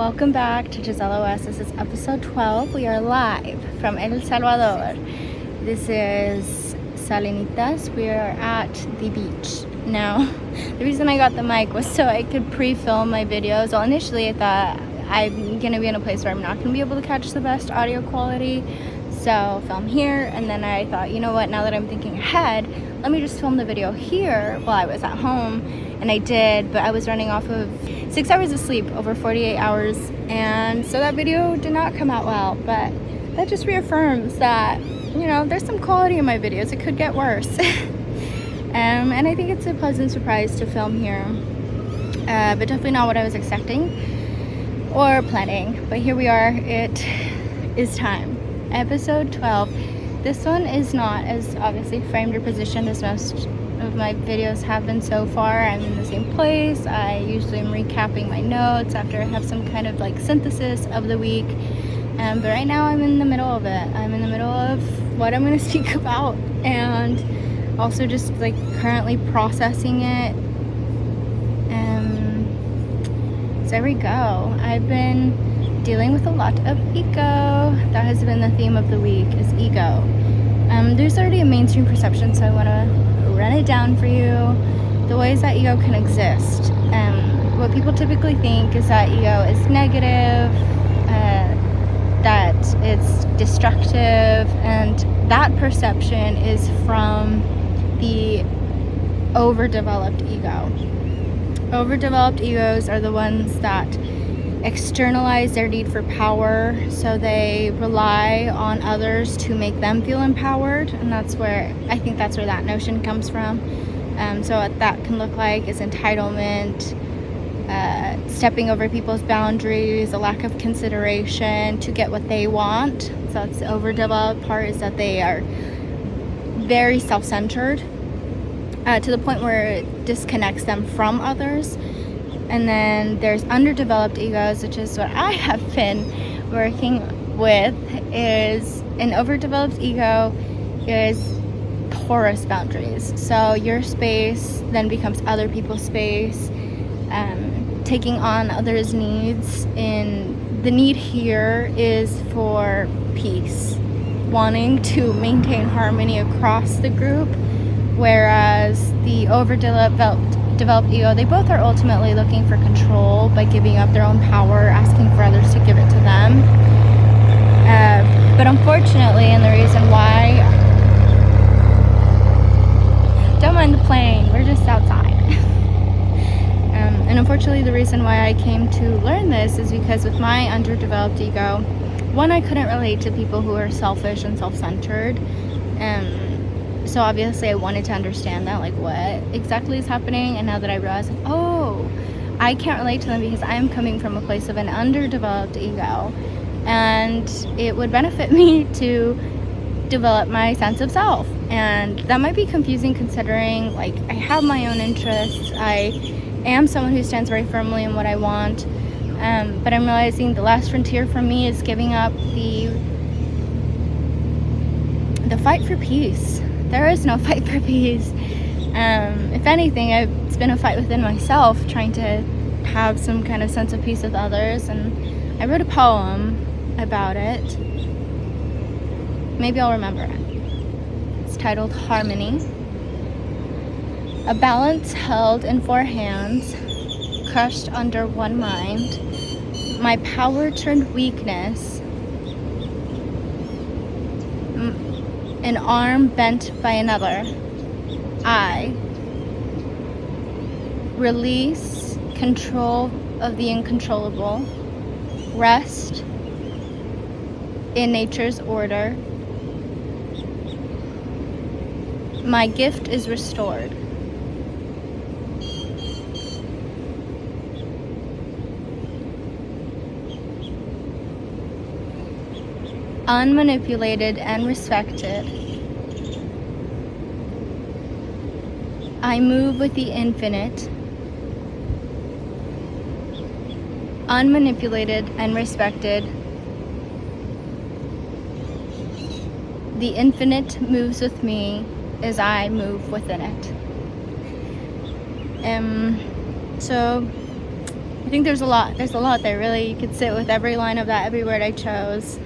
Welcome back to GisselleOS. This is episode 12. We are live from El Salvador. This is Salinitas. We are at the beach. Now, the reason I got the mic was so I could pre-film my videos. Well, initially I thought I'm going to be in a place where I'm not going to be able to catch the best audio quality. So film here, and then I thought, you know what, now that I'm thinking ahead, let me just film the video here while I was at home. And I did, but I was running off of 6 hours of sleep over 48 hours, and so that video did not come out well. But that just reaffirms that, you know, there's some quality in my videos. It could get worse. And I think it's a pleasant surprise to film here, but definitely not what I was expecting or planning. But here we are. It is time. Episode 12. This one is not as obviously framed or positioned as most of my videos have been so far. I'm in the same place. I usually am recapping my notes after I have some kind of like synthesis of the week. But right now I'm in the middle of it. I'm in the middle of what I'm going to speak about, and also just like currently processing it. So there we go. I've been dealing with a lot of ego. That has been the theme of the week, is ego. There's already a mainstream perception, so I want to run it down for you. The ways that ego can exist. What people typically think is that ego is negative, that it's destructive, and that perception is from the overdeveloped ego. Overdeveloped egos are the ones that externalize their need for power, so they rely on others to make them feel empowered, and that's where I think that's where that notion comes from. So what that can look like is entitlement, stepping over people's boundaries, a lack of consideration to get what they want. So that's the overdeveloped part, is that they are very self-centered to the point where it disconnects them from others. And then there's underdeveloped egos, which is what I have been working with. Is an overdeveloped ego is porous boundaries. So your space then becomes other people's space, taking on others' needs. And the need here is for peace, wanting to maintain harmony across the group, whereas the overdeveloped ego, they both are ultimately looking for control by giving up their own power, asking for others to give it to them. But unfortunately, and the reason why, don't mind the plane, we're just outside. And unfortunately, the reason why I came to learn this is because with my underdeveloped ego, one, I couldn't relate to people who are selfish and self-centered. So obviously I wanted to understand that, like what exactly is happening. And now that I realize, like, oh, I can't relate to them because I am coming from a place of an underdeveloped ego, and it would benefit me to develop my sense of self. And that might be confusing, considering like I have my own interests. I am someone who stands very firmly in what I want, but I'm realizing the last frontier for me is giving up the fight for peace. There is no fight for peace. If anything, it's been a fight within myself, trying to have some kind of sense of peace with others. And I wrote a poem about it. Maybe I'll remember it. It's titled Harmony. A balance held in 4 hands, crushed under one mind. My power turned weakness. An arm bent by another. I release control of the uncontrollable. Rest in nature's order. My gift is restored. Unmanipulated and respected. I move with the infinite. Unmanipulated and respected. The infinite moves with me as I move within it. So think there's a lot there, really. You could sit with every line of that, every word I chose.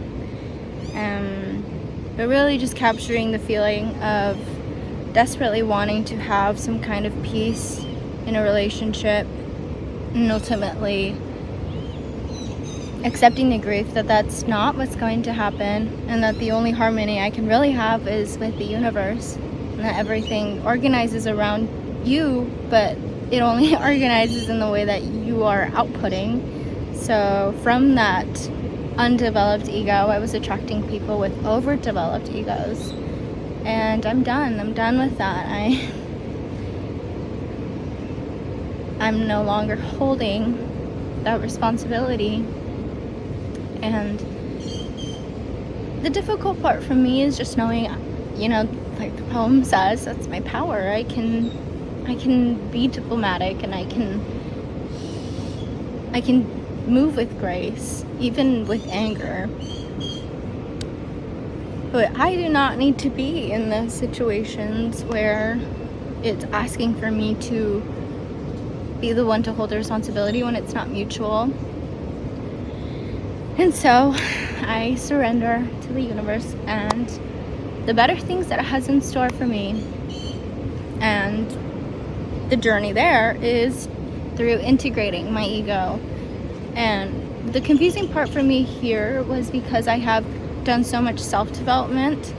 But really just capturing the feeling of desperately wanting to have some kind of peace in a relationship, and ultimately accepting the grief that that's not what's going to happen, and that the only harmony I can really have is with the universe, and that everything organizes around you, but it only organizes in the way that you are outputting. So from that undeveloped ego, I was attracting people with overdeveloped egos, and I'm done with that. I'm no longer holding that responsibility. And the difficult part for me is just knowing, like the poem says, that's my power. I can be diplomatic, and I can move with grace, even with anger. But I do not need to be in those situations where it's asking for me to be the one to hold the responsibility when it's not mutual. And so I surrender to the universe and the better things that it has in store for me. And the journey there is through integrating my ego. And the confusing part for me here was because I have done so much self-development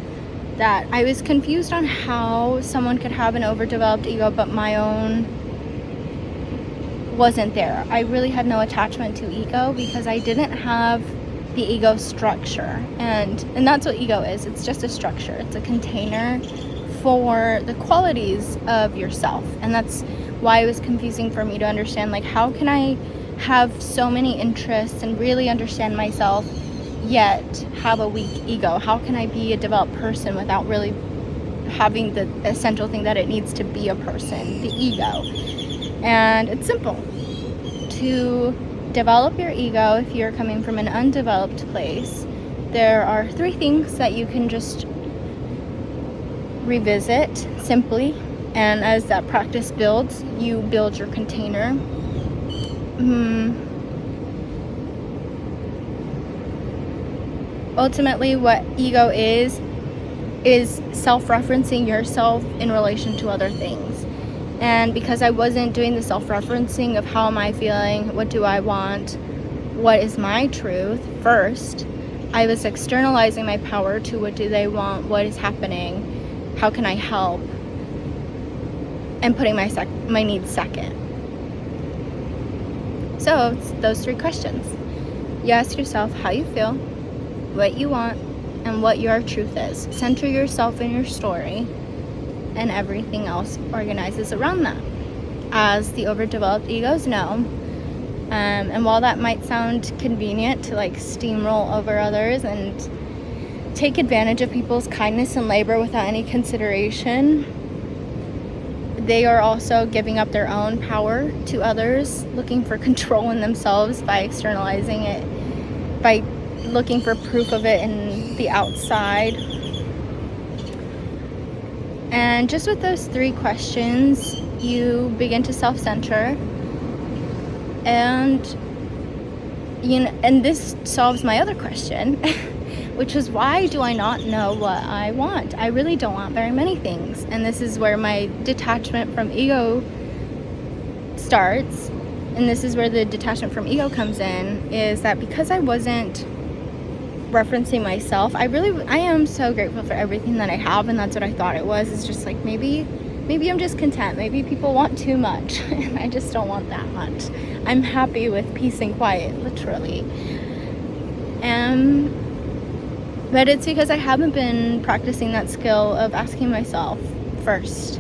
that I was confused on how someone could have an overdeveloped ego but my own wasn't there. I really had no attachment to ego because I didn't have the ego structure, and that's what ego is. It's just a structure. It's a container for the qualities of yourself, and that's why it was confusing for me to understand, like, how can I have so many interests and really understand myself yet have a weak ego? How can I be a developed person without really having the essential thing that it needs to be a person, the ego? And it's simple. To develop your ego, if you're coming from an undeveloped place, there are 3 things that you can just revisit simply, and as that practice builds, you build your container. Ultimately, what ego is self-referencing yourself in relation to other things. And because I wasn't doing the self-referencing of how am I feeling, what do I want, what is my truth first, I was externalizing my power to what do they want, what is happening, how can I help, and putting my needs second. So it's those 3 questions. You ask yourself how you feel, what you want, and what your truth is. Center yourself in your story, and everything else organizes around that, as the overdeveloped egos know. And while that might sound convenient to like steamroll over others and take advantage of people's kindness and labor without any consideration, they are also giving up their own power to others, looking for control in themselves by externalizing it, by looking for proof of it in the outside. And just with those 3 questions, you begin to self-center, and this solves my other question, which is, why do I not know what I want? I really don't want very many things, and this is where my detachment from ego starts, and this is where the detachment from ego comes in, is that because I wasn't referencing myself, I am so grateful for everything that I have, and that's what I thought it was. It's just like, maybe I'm just content. Maybe people want too much and I just don't want that much. I'm happy with peace and quiet, literally. But it's because I haven't been practicing that skill of asking myself first,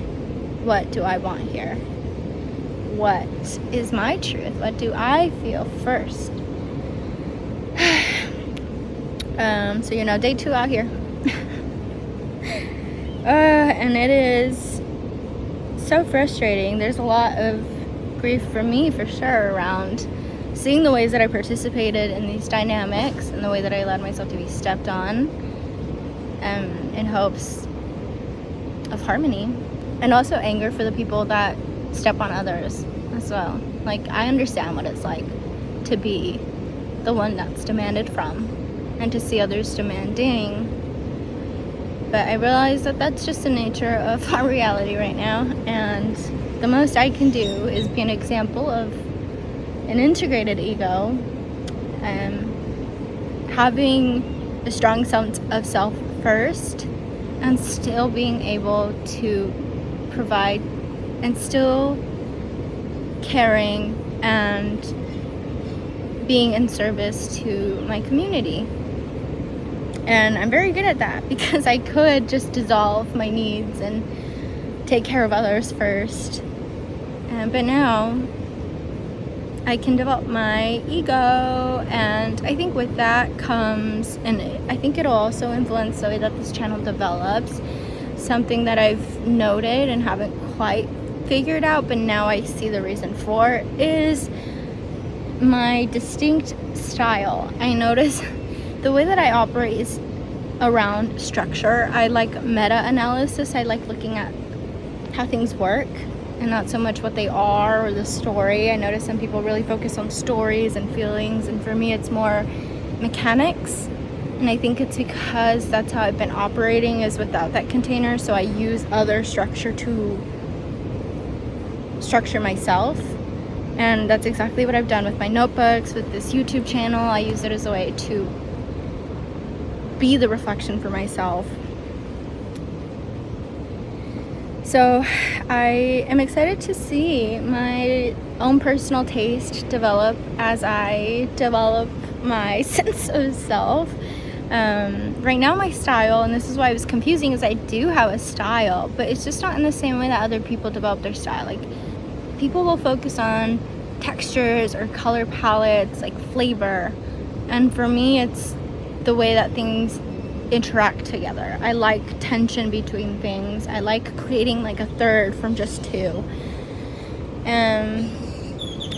what do I want here? What is my truth? What do I feel first? So day 2 out here. And it is so frustrating. There's a lot of grief for me, for sure, around seeing the ways that I participated in these dynamics and the way that I allowed myself to be stepped on, in hopes of harmony, and also anger for the people that step on others as well. Like, I understand what it's like to be the one that's demanded from and to see others demanding. But I realize that that's just the nature of our reality right now, and the most I can do is be an example of an integrated ego, having a strong sense of self first, and still being able to provide and still caring and being in service to my community. And I'm very good at that, because I could just dissolve my needs and take care of others first. But now I can develop my ego, and I think with that comes, and I think it'll also influence the way that this channel develops, something that I've noted and haven't quite figured out, but now I see the reason for, is my distinct style. I notice the way that I operate is around structure. I like meta-analysis. I like looking at how things work and not so much what they are or the story. I notice some people really focus on stories and feelings, and for me it's more mechanics. And I think it's because that's how I've been operating, is without that container. So I use other structure to structure myself. And that's exactly what I've done with my notebooks, with this YouTube channel. I use it as a way to be the reflection for myself. So I am excited to see my own personal taste develop as I develop my sense of self. Right now my style, and this is why it was confusing, is I do have a style, but it's just not in the same way that other people develop their style. Like, people will focus on textures or color palettes, like flavor, and for me it's the way that things interact together. I like tension between things. I like creating like a third from just two, and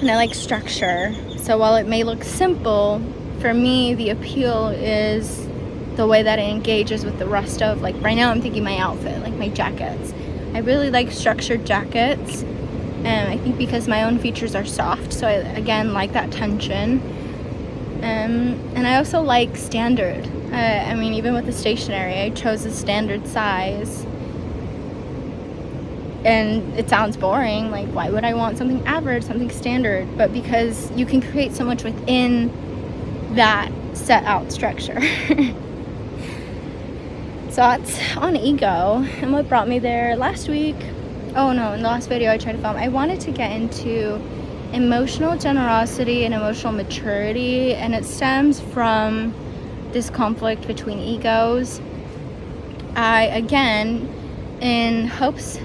I like structure. So while it may look simple, for me the appeal is the way that it engages with the rest of, like right now I'm thinking my outfit, like my jackets. I really like structured jackets, and I think because my own features are soft, so I again like that tension. And I also like standard. I mean, even with the stationery, I chose a standard size. And it sounds boring, like why would I want something average, something standard? But because you can create so much within that set out structure. So that's on ego. And what brought me there last week, in the last video I tried to film, I wanted to get into emotional generosity and emotional maturity, and it stems from this conflict between egos. In hopes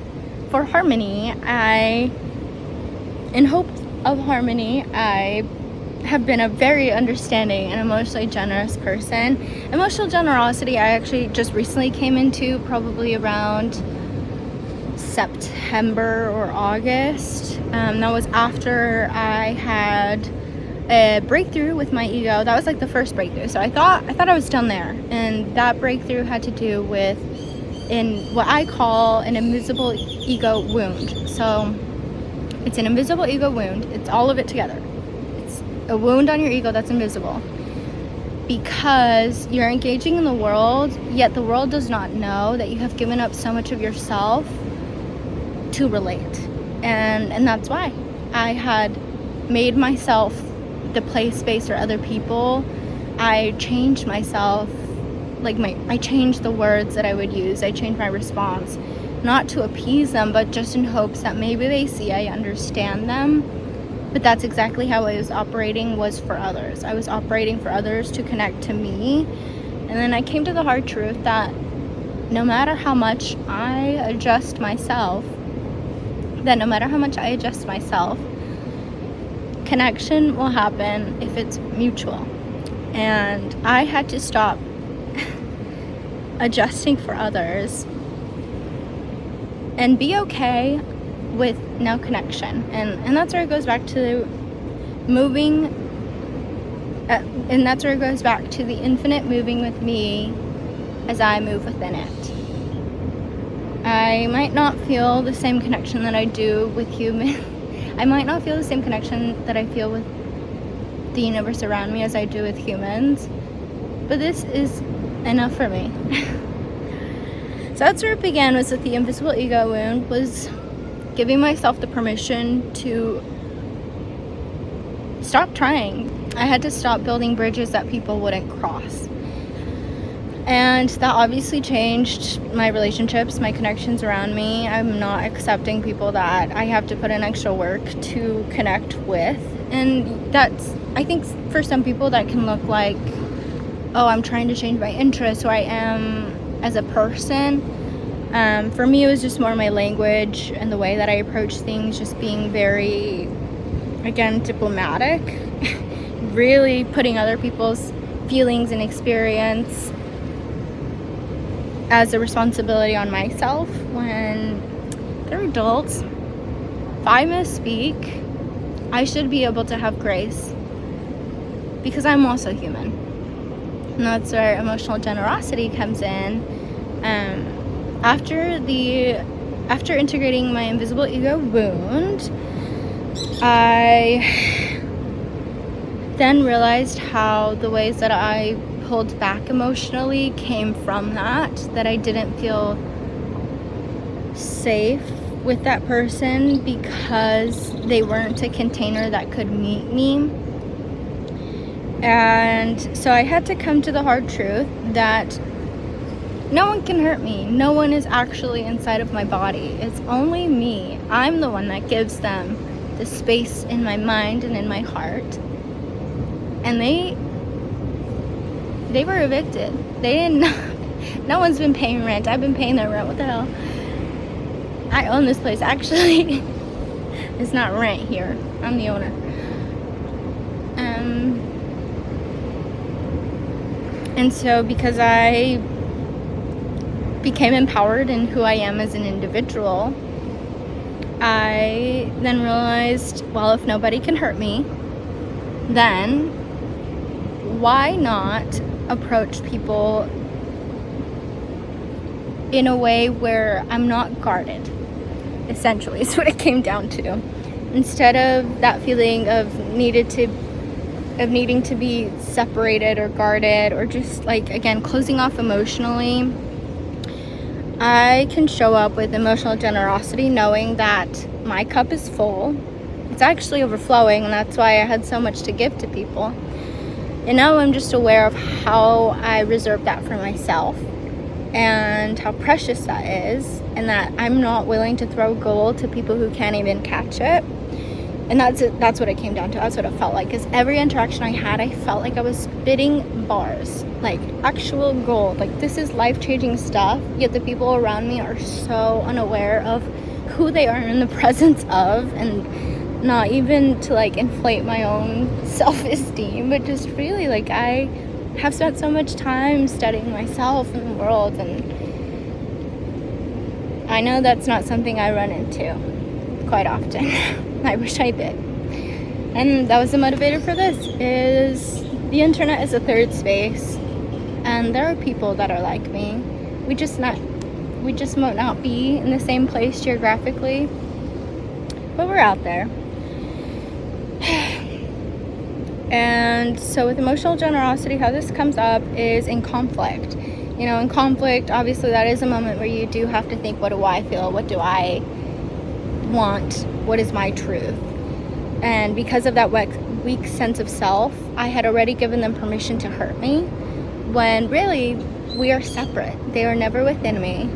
of harmony, I have been a very understanding and emotionally generous person. Emotional generosity I actually just recently came into, probably around September or August. That was after I had a breakthrough with my ego. That was like the first breakthrough. So I thought I was done there, and that breakthrough had to do with in what I call an invisible ego wound. So it's an invisible ego wound. It's all of it together. It's a wound on your ego that's invisible, because you're engaging in the world, yet the world does not know that you have given up so much of yourself to relate. And that's why I had made myself the play space for other people. I changed myself, I changed the words that I would use. I changed my response, not to appease them, but just in hopes that maybe they see I understand them. But that's exactly how I was operating, was for others. I was operating for others to connect to me. And then I came to the hard truth that no matter how much I adjust myself, connection will happen if it's mutual. And I had to stop adjusting for others and be okay with no connection. And that's where it goes back to moving, and that's where it goes back to the infinite moving with me as I move within it. I might not feel the same connection that I do with human. I might not feel the same connection that I feel with the universe around me as I do with humans. But this is enough for me. So that's where it began, was with the invisible ego wound, was giving myself the permission to stop trying. I had to stop building bridges that people wouldn't cross. And that obviously changed my relationships, my connections around me. I'm not accepting people that I have to put in extra work to connect with. And that's, I think for some people that can look like, oh, I'm trying to change my interests, who I am as a person. For me, it was just more my language and the way that I approach things, just being very, again, diplomatic, really putting other people's feelings and experience as a responsibility on myself when they're adults. If I misspeak, I should be able to have grace, because I'm also human. And that's where emotional generosity comes in. After integrating my invisible ego wound, I then realized how the ways that I pulled back emotionally came from that I didn't feel safe with that person because they weren't a container that could meet me. And so I had to come to the hard truth that no one can hurt me. No one is actually inside of my body. It's only me. I'm the one that gives them the space in my mind and in my heart. And they were evicted. They didn't. No one's been paying rent. I've been paying their rent. What the hell? I own this place. Actually, it's not rent here. I'm the owner. And so because I became empowered in who I am as an individual, I then realized, well, if nobody can hurt me, then why not approach people in a way where I'm not guarded, essentially, is what it came down to. Instead of that feeling of needing to be separated or guarded, or just like, again, closing off emotionally, I can show up with emotional generosity, knowing that my cup is full. It's actually overflowing, and that's why I had so much to give to people. And now I'm just aware of how I reserve that for myself and how precious that is, and that I'm not willing to throw gold to people who can't even catch it. And that's what it came down to. That's what it felt like. Because every interaction I had, I felt like I was spitting bars, like actual gold. Like, this is life-changing stuff, yet the people around me are so unaware of who they are in the presence of, and not even to like inflate my own self-esteem, but just really, like, I have spent so much time studying myself and the world, and I know that's not something I run into quite often. I wish I did. And that was the motivator for this, is the internet is a third space, and there are people that are like me. We just might not be in the same place geographically, but we're out there. And so with emotional generosity, how this comes up is in conflict. You know, in conflict, obviously that is a moment where you do have to think, what do I feel? What do I want? What is my truth? And because of that weak sense of self, I had already given them permission to hurt me, when really we are separate. They are never within me.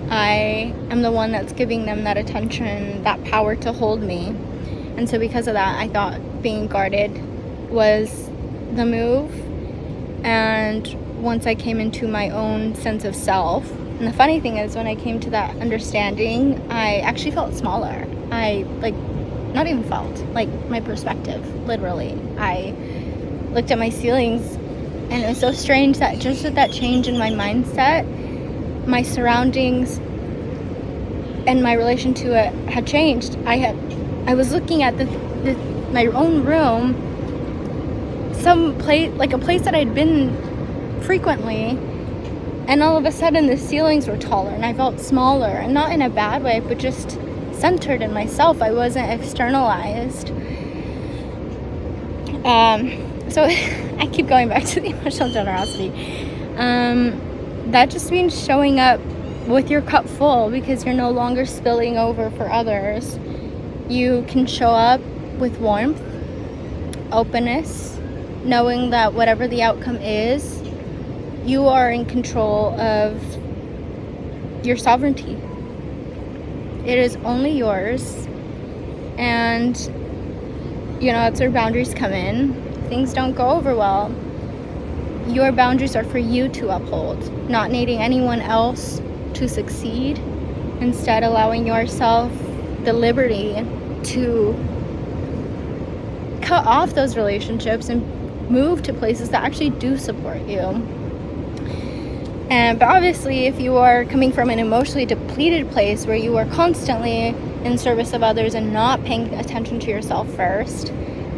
I am the one that's giving them that attention, that power to hold me. And so because of that, I thought being guarded was the move. And once I came into my own sense of self, and the funny thing is, when I came to that understanding, I actually felt smaller. Not even felt, like, my perspective, literally. I looked at my ceilings, and it was so strange that just with that change in my mindset, my surroundings and my relation to it had changed. I was looking at my own room, like a place that I'd been frequently, and all of a sudden the ceilings were taller and I felt smaller, and not in a bad way, but just centered in myself. I wasn't externalized. So I keep going back to the emotional generosity. That just means showing up with your cup full, because you're no longer spilling over for others. You can show up with warmth, openness, knowing that whatever the outcome is, you are in control of your sovereignty. It is only yours. And that's where boundaries come in. Things don't go over well. Your boundaries are for you to uphold, not needing anyone else to succeed. Instead, allowing yourself the liberty to cut off those relationships and move to places that actually do support you. But obviously, if you are coming from an emotionally depleted place where you are constantly in service of others and not paying attention to yourself first,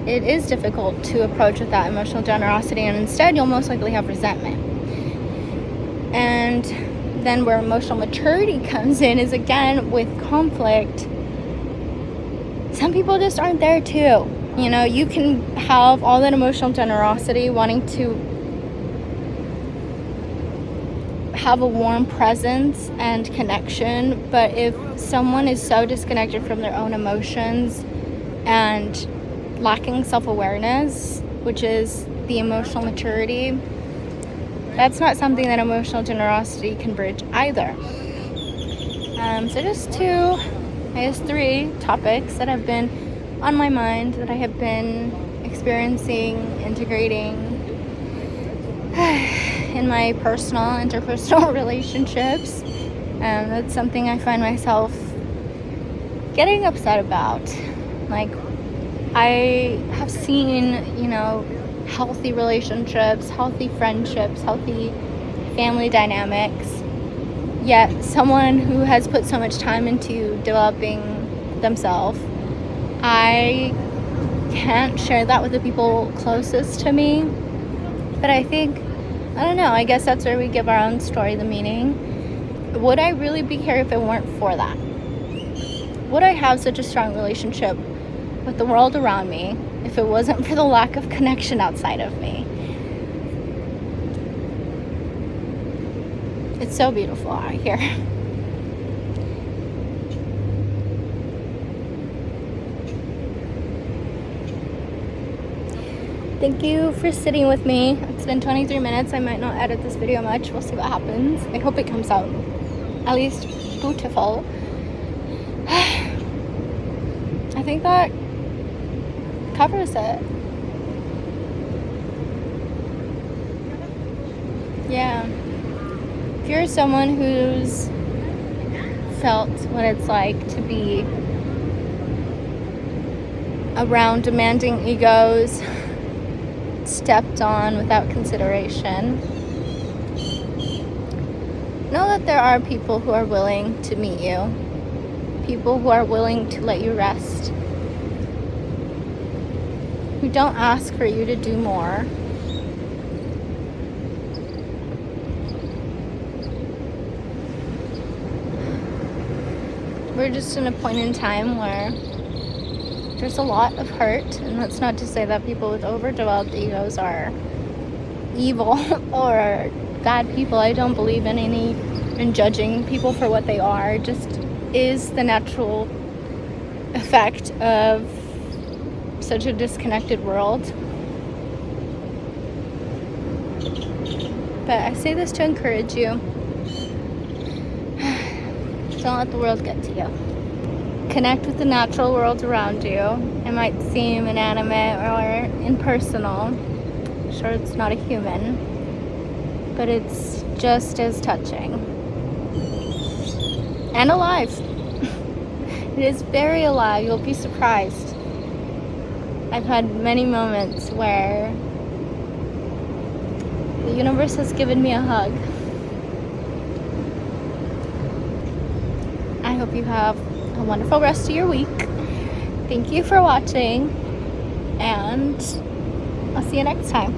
it is difficult to approach with that emotional generosity, and instead you'll most likely have resentment. And then where emotional maturity comes in is, again, with conflict. Some people just aren't there too. You can have all that emotional generosity, wanting to have a warm presence and connection, but if someone is so disconnected from their own emotions and lacking self-awareness, which is the emotional maturity, that's not something that emotional generosity can bridge either. So just three topics that have been on my mind, that I have been experiencing, integrating in my personal, interpersonal relationships. That's something I find myself getting upset about. Like, I have seen, healthy relationships, healthy friendships, healthy family dynamics, yet someone who has put so much time into developing themselves, I can't share that with the people closest to me. But I don't know, I guess that's where we give our own story the meaning. Would I really be here if it weren't for that? Would I have such a strong relationship with the world around me if it wasn't for the lack of connection outside of me? It's so beautiful out here. Thank you for sitting with me. It's been 23 minutes. I might not edit this video much. We'll see what happens. I hope it comes out at least beautiful. I think that covers it. Yeah. If you're someone who's felt what it's like to be around demanding egos, stepped on without consideration, know that there are people who are willing to meet you, people who are willing to let you rest, who don't ask for you to do more. We're just in a point in time where there's a lot of hurt, and that's not to say that people with overdeveloped egos are evil or bad people. I don't believe in judging people for what they are. It just is the natural effect of such a disconnected world. But I say this to encourage you. Don't let the world get to you. Connect with the natural world around you. It might seem inanimate or impersonal. Sure, it's not a human, but it's just as touching and alive. It is very alive. You'll be surprised. I've had many moments where the universe has given me a hug. I hope you have a wonderful rest of your week. Thank you for watching, and I'll see you next time.